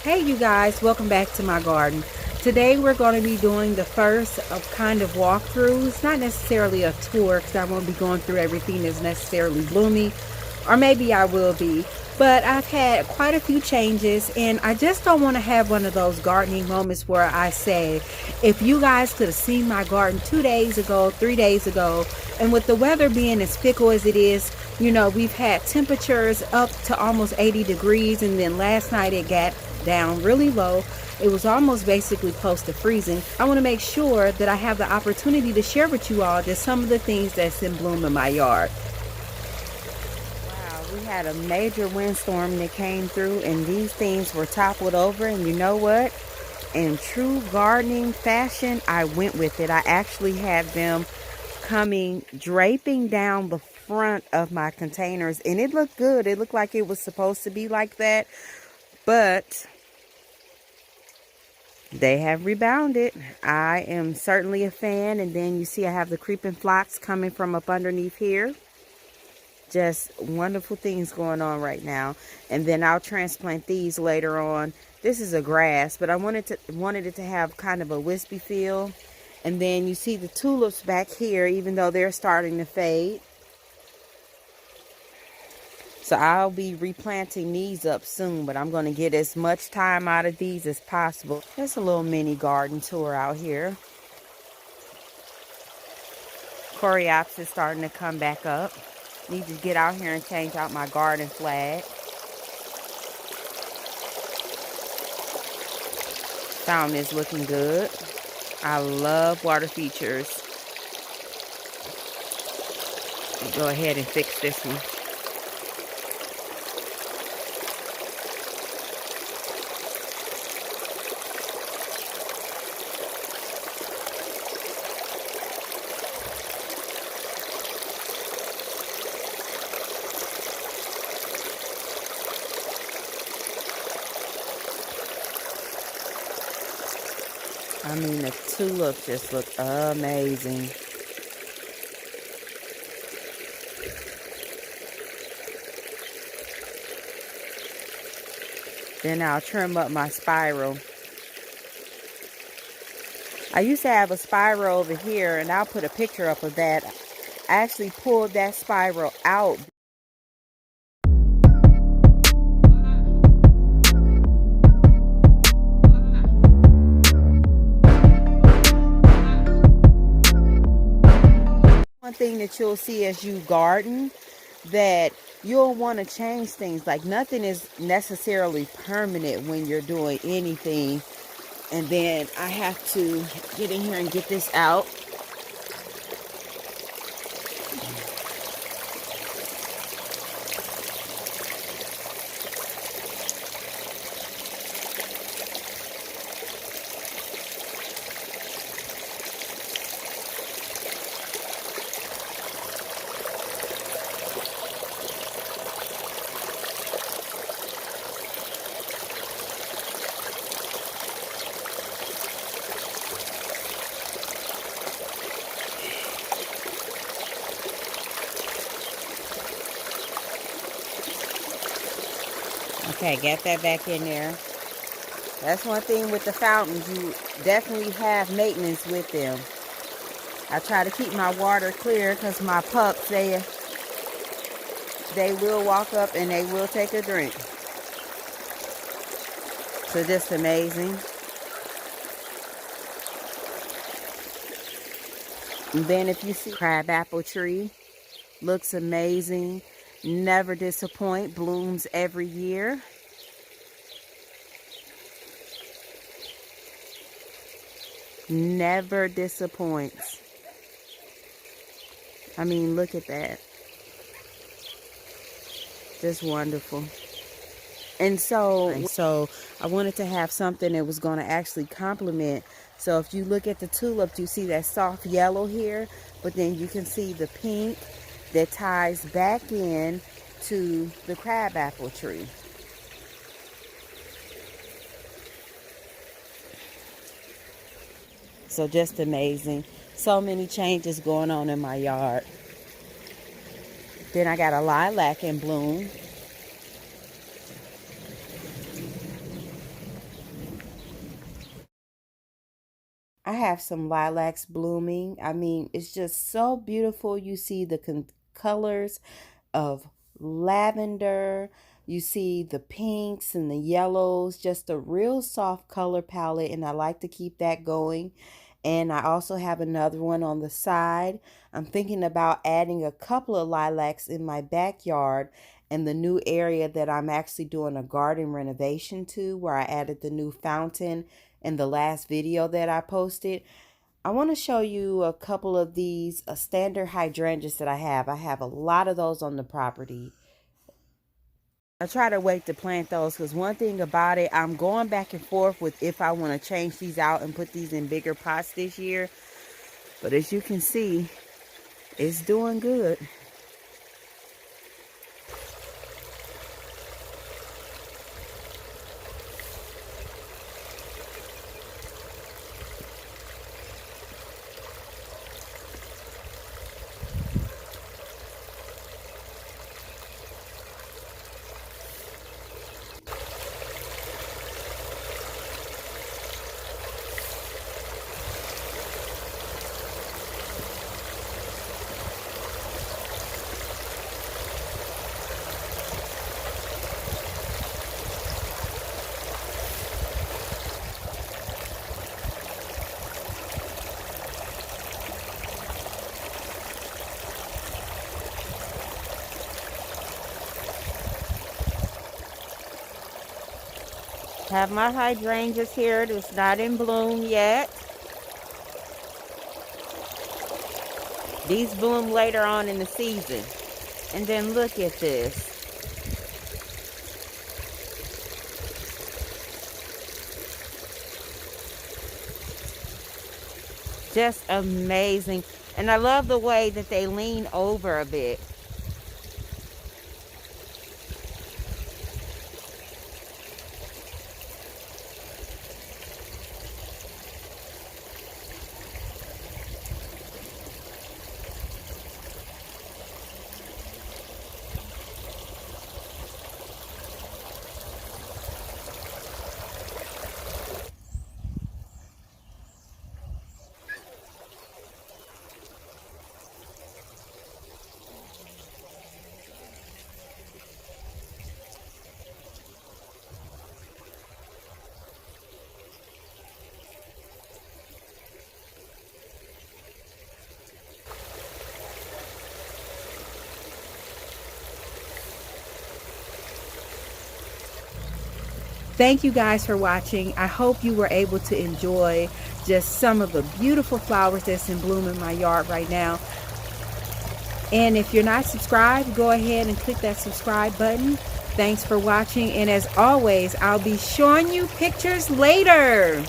Hey you guys, welcome back to my garden. Today we're going to be doing the first of kind of walkthroughs, not necessarily a tour because I won't be going through everything that's necessarily bloomy, or maybe I will be, but I've had quite a few changes and I just don't want to have one of those gardening moments where I say, if you guys could have seen my garden 2 days ago, 3 days ago, and with the weather being as fickle as it is, we've had temperatures up to almost 80 degrees and then last night it got down really low. It was almost basically close to freezing. I want to make sure that I have the opportunity to share with you all just some of the things that's in bloom in my yard. Wow, we had a major windstorm that came through and these things were toppled over, and you know what? In true gardening fashion, I went with it. I actually had them coming draping down the front of my containers and it looked good. It looked like it was supposed to be like that, but they have rebounded. I am certainly a fan. And then you see I have the creeping phlox coming from up underneath here. Just wonderful things going on right now. And then I'll transplant these later on. This is a grass, but I wanted it to have kind of a wispy feel. And then you see the tulips back here, even though they're starting to fade. So I'll be replanting these up soon, but I'm going to get as much time out of these as possible. There's a little mini garden tour out here. Coreops is starting to come back up. Need to get out here and change out my garden flag. Fountain is looking good. I love water features. Go ahead and fix this one. I mean, the tulips just look amazing. Then I'll trim up my spiral. I used to have a spiral over here, and I'll put a picture up of that. I actually pulled that spiral out. One thing that you'll see as you garden, that you'll want to change things. Like nothing is necessarily permanent when you're doing anything. And then I have to get in here and get this out. Okay, get that back in there. That's one thing with the fountains. You definitely have maintenance with them. I try to keep my water clear because my pups, they will walk up and they will take a drink. So just amazing. And then if you see crabapple tree, looks amazing. Never disappoint, blooms every year. Never disappoints. I mean, look at that. Just wonderful. And so I wanted to have something that was going to actually complement. So if you look at the tulip, you see that soft yellow here, but then you can see the pink that ties back in to the crabapple tree. So just amazing. So many changes going on in my yard. Then I got a lilac in bloom. I have some lilacs blooming. I mean, it's just so beautiful. You see the colors of lavender. You see the pinks and the yellows, just a real soft color palette, and I like to keep that going. And I also have another one on the side. I'm thinking about adding a couple of lilacs in my backyard and the new area that I'm actually doing a garden renovation to, where I added the new fountain in the last video that I posted. I want to show you a couple of these standard hydrangeas that I have. I have a lot of those on the property. I try to wait to plant those because one thing about it, I'm going back and forth with if I want to change these out and put these in bigger pots this year. But as you can see, it's doing good. Have my hydrangeas here. It's not in bloom yet. These bloom later on in the season. And then look at this. Just amazing. And I love the way that they lean over a bit. Thank you guys for watching. I hope you were able to enjoy just some of the beautiful flowers that's in bloom in my yard right now. And if you're not subscribed, go ahead and click that subscribe button. Thanks for watching. And as always, I'll be showing you pictures later.